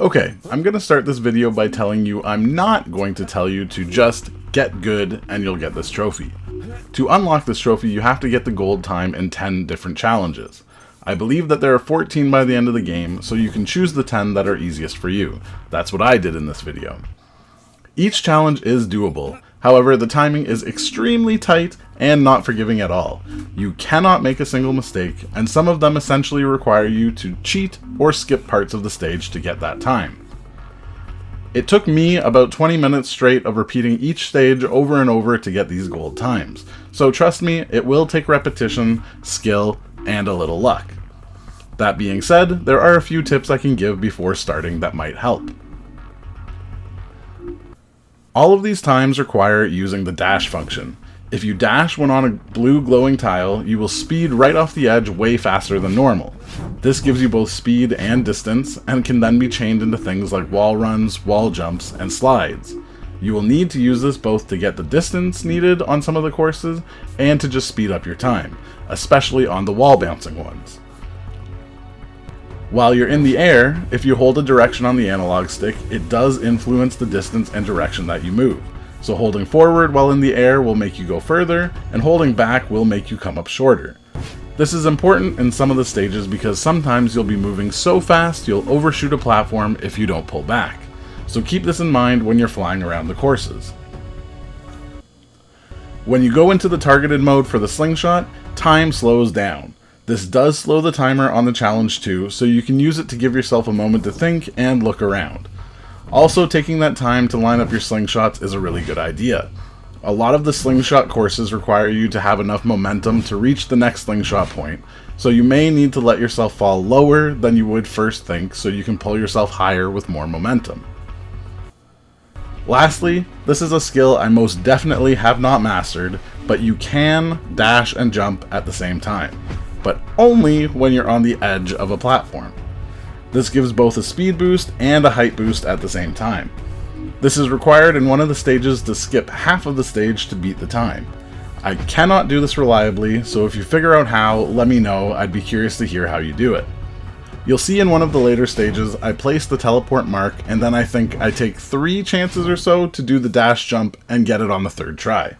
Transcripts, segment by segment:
Okay, I'm going to start this video by telling you I'm not going to tell you to just get good and you'll get this trophy. To unlock this trophy, you have to get the gold time in 10 different challenges. I believe that there are 14 by the end of the game, so you can choose the 10 that are easiest for you. That's what I did in this video. Each challenge is doable, however the timing is extremely tight and not forgiving at all. You cannot make a single mistake, and some of them essentially require you to cheat or skip parts of the stage to get that time. It took me about 20 minutes straight of repeating each stage over and over to get these gold times, so trust me, it will take repetition, skill, and a little luck. That being said, there are a few tips I can give before starting that might help. All of these times require using the dash function. If you dash when on a blue glowing tile, you will speed right off the edge way faster than normal. This gives you both speed and distance, and can then be chained into things like wall runs, wall jumps, and slides. You will need to use this both to get the distance needed on some of the courses, and to just speed up your time, especially on the wall bouncing ones. While you're in the air, if you hold a direction on the analog stick, it does influence the distance and direction that you move. So holding forward while in the air will make you go further, and holding back will make you come up shorter. This is important in some of the stages because sometimes you'll be moving so fast you'll overshoot a platform if you don't pull back. So keep this in mind when you're flying around the courses. When you go into the targeted mode for the slingshot, time slows down. This does slow the timer on the challenge too, so you can use it to give yourself a moment to think and look around. Also, taking that time to line up your slingshots is a really good idea. A lot of the slingshot courses require you to have enough momentum to reach the next slingshot point, so you may need to let yourself fall lower than you would first think so you can pull yourself higher with more momentum. Lastly, this is a skill I most definitely have not mastered, but you can dash and jump at the same time, but only when you're on the edge of a platform. This gives both a speed boost and a height boost at the same time. This is required in one of the stages to skip half of the stage to beat the time. I cannot do this reliably, so if you figure out how, let me know. I'd be curious to hear how you do it. You'll see in one of the later stages, I place the teleport mark, and then I think I take 3 chances or so to do the dash jump and get it on the 3rd try.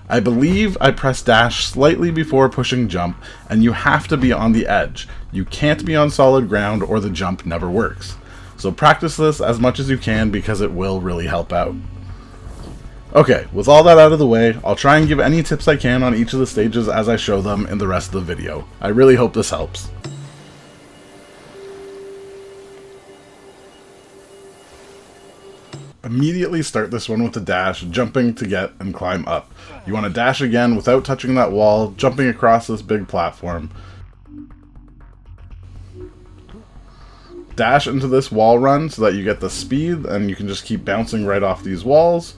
I believe I press dash slightly before pushing jump, and you have to be on the edge. You can't be on solid ground or the jump never works. So practice this as much as you can because it will really help out. Okay, with all that out of the way, I'll try and give any tips I can on each of the stages as I show them in the rest of the video. I really hope this helps. Immediately start this one with a dash, jumping to get and climb up. You want to dash again without touching that wall, jumping across this big platform. Dash into this wall run so that you get the speed and you can just keep bouncing right off these walls.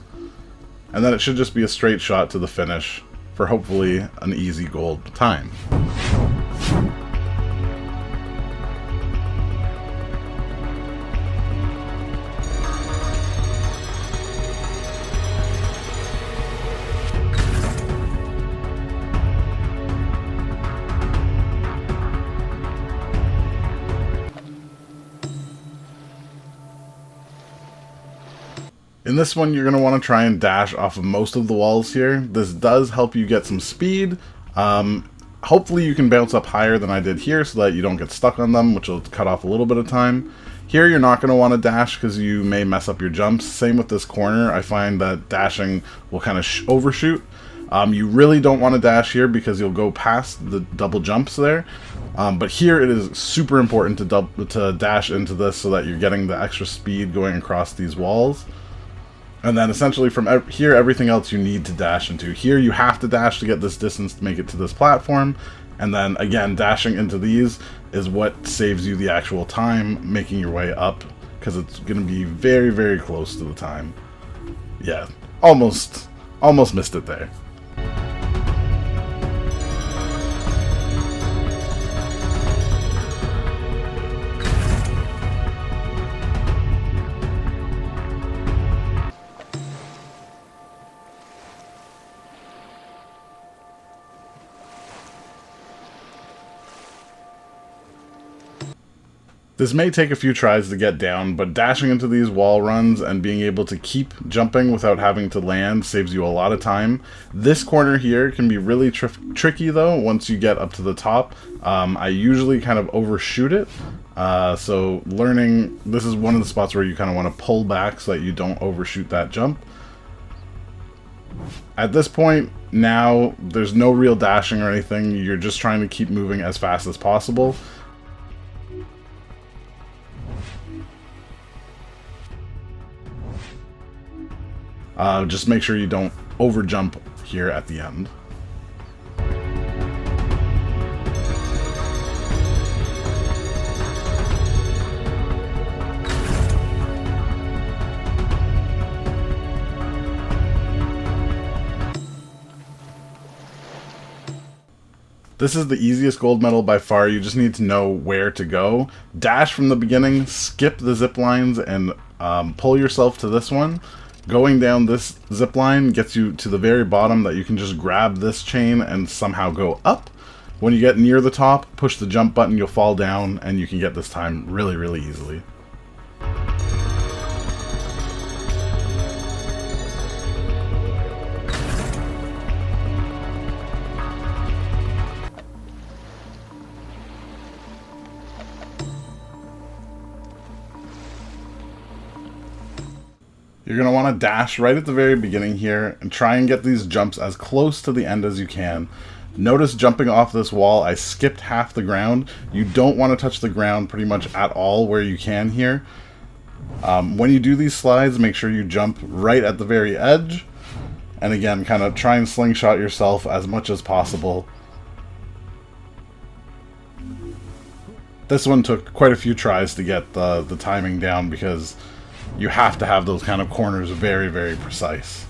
And then it should just be a straight shot to the finish for hopefully an easy gold time. In this one, you're going to want to try and dash off of most of the walls here. This does help you get some speed. Hopefully you can bounce up higher than I did here so that you don't get stuck on them, which will cut off a little bit of time. Here you're not going to want to dash because you may mess up your jumps. Same with this corner. I find that dashing will kind of overshoot. You really don't want to dash here because you'll go past the double jumps there. But here it is super important to dash into this so that you're getting the extra speed going across these walls. And then essentially from here, everything else you need to dash into. Here you have to dash to get this distance to make it to this platform. And then again, dashing into these is what saves you the actual time making your way up, because it's going to be very, very close to the time. Yeah, almost missed it there. This may take a few tries to get down, but dashing into these wall runs and being able to keep jumping without having to land saves you a lot of time. This corner here can be really tricky though once you get up to the top. I usually kind of overshoot it, so learning, this is one of the spots where you kind of want to pull back so that you don't overshoot that jump. At this point, now, there's no real dashing or anything, you're just trying to keep moving as fast as possible. Just make sure you don't over jump here at the end. This is the easiest gold medal by far. You just need to know where to go. Dash from the beginning, skip the zip lines, and pull yourself to this one. Going down this zip line gets you to the very bottom that you can just grab this chain and somehow go up. When you get near the top, push the jump button, you'll fall down, and you can get this time really, really easily. You're going to want to dash right at the very beginning here and try and get these jumps as close to the end as you can. Notice jumping off this wall, I skipped half the ground. You don't want to touch the ground pretty much at all where you can here. When you do these slides, make sure you jump right at the very edge. And again, kind of try and slingshot yourself as much as possible. This one took quite a few tries to get the timing down because you have to have those kind of corners very, very precise.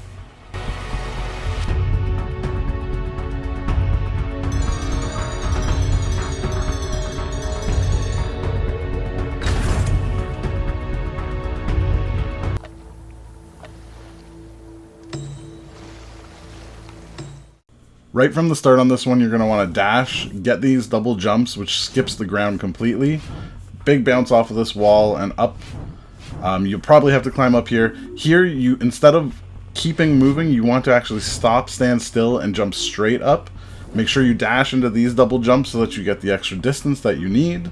Right from the start on this one, you're going to want to dash, get these double jumps, which skips the ground completely. Big bounce off of this wall and up. You'll probably have to climb up here. Here, you instead of keeping moving, you want to actually stop, stand still, and jump straight up. Make sure you dash into these double jumps so that you get the extra distance that you need.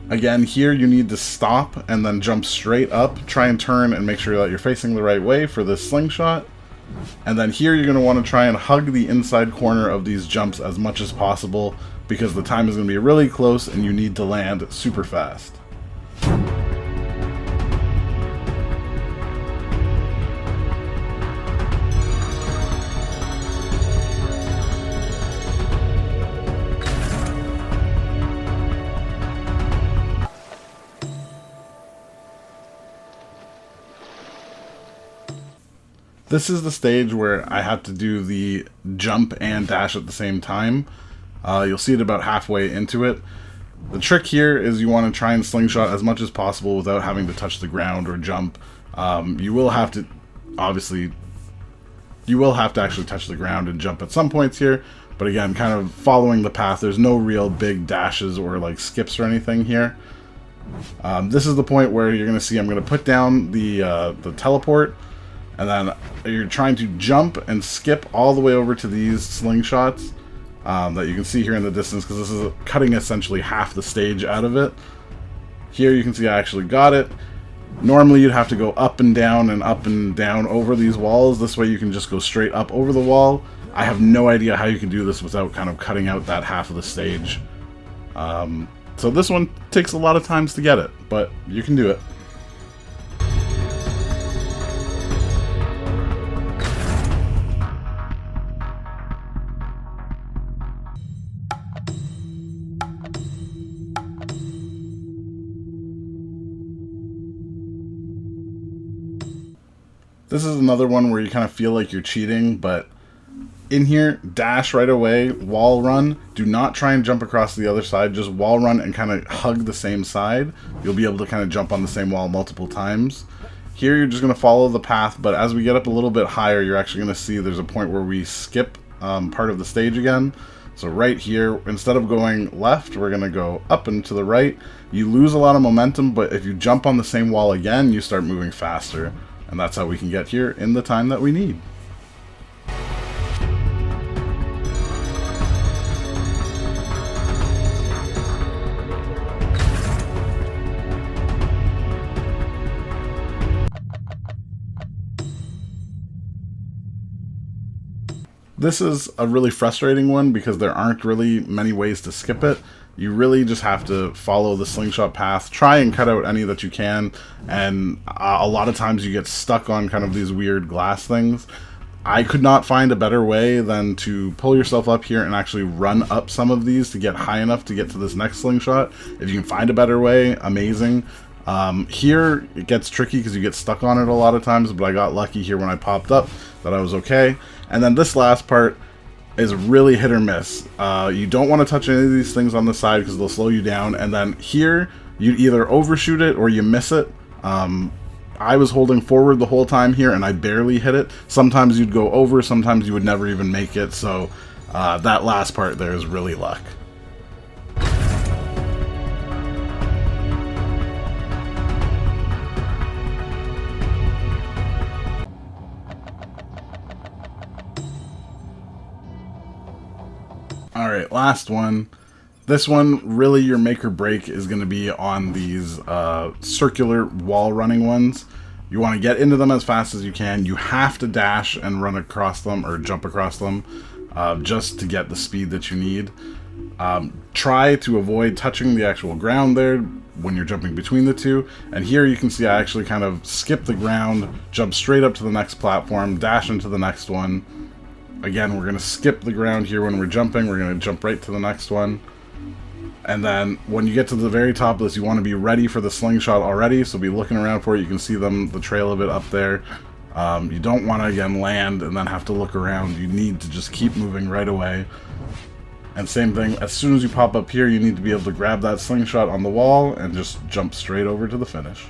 Again, here you need to stop and then jump straight up. Try and turn and make sure that you're facing the right way for this slingshot. And then here you're going to want to try and hug the inside corner of these jumps as much as possible because the time is going to be really close and you need to land super fast. This is the stage where I had to do the jump and dash at the same time. You'll see it about halfway into it. The trick here is you want to try and slingshot as much as possible without having to touch the ground or jump. You will have to, obviously, actually touch the ground and jump at some points here. But again, kind of following the path, there's no real big dashes or like skips or anything here. This is the point where you're going to see I'm going to put down the teleport. And then you're trying to jump and skip all the way over to these slingshots that you can see here in the distance because this is cutting essentially half the stage out of it. Here you can see I actually got it. Normally you'd have to go up and down over these walls. This way you can just go straight up over the wall. I have no idea how you can do this without kind of cutting out that half of the stage. So this one takes a lot of times to get it, but you can do it. This is another one where you kind of feel like you're cheating, but in here, dash right away, wall run. Do not try and jump across the other side, just wall run and kind of hug the same side. You'll be able to kind of jump on the same wall multiple times. Here you're just going to follow the path, but as we get up a little bit higher, you're actually going to see there's a point where we skip part of the stage again. So right here, instead of going left, we're going to go up and to the right. You lose a lot of momentum, but if you jump on the same wall again, you start moving faster. And that's how we can get here in the time that we need. This is a really frustrating one because there aren't really many ways to skip it. You really just have to follow the slingshot path, try and cut out any that you can, and a lot of times you get stuck on kind of these weird glass things. I could not find a better way than to pull yourself up here and actually run up some of these to get high enough to get to this next slingshot. If you can find a better way, amazing. Here it gets tricky because you get stuck on it a lot of times, but I got lucky here when I popped up that I was okay. And then this last part is really hit or miss. You don't want to touch any of these things on the side because they'll slow you down. And then here you either overshoot it or you miss it. I was holding forward the whole time here and I barely hit it. Sometimes you'd go over, sometimes you would never even make it. So that last part there is really luck. Alright, last one. This one, really your make or break is going to be on these circular wall running ones. You want to get into them as fast as you can. You have to dash and run across them or jump across them just to get the speed that you need. Try to avoid touching the actual ground there when you're jumping between the two. And here you can see I actually kind of skip the ground, jump straight up to the next platform, dash into the next one. Again, we're going to skip the ground here when we're jumping. We're going to jump right to the next one. And then when you get to the very top of this, you want to be ready for the slingshot already. So be looking around for it. You can see the trail of it up there. You don't want to, again, land and then have to look around. You need to just keep moving right away. And same thing, as soon as you pop up here, you need to be able to grab that slingshot on the wall and just jump straight over to the finish.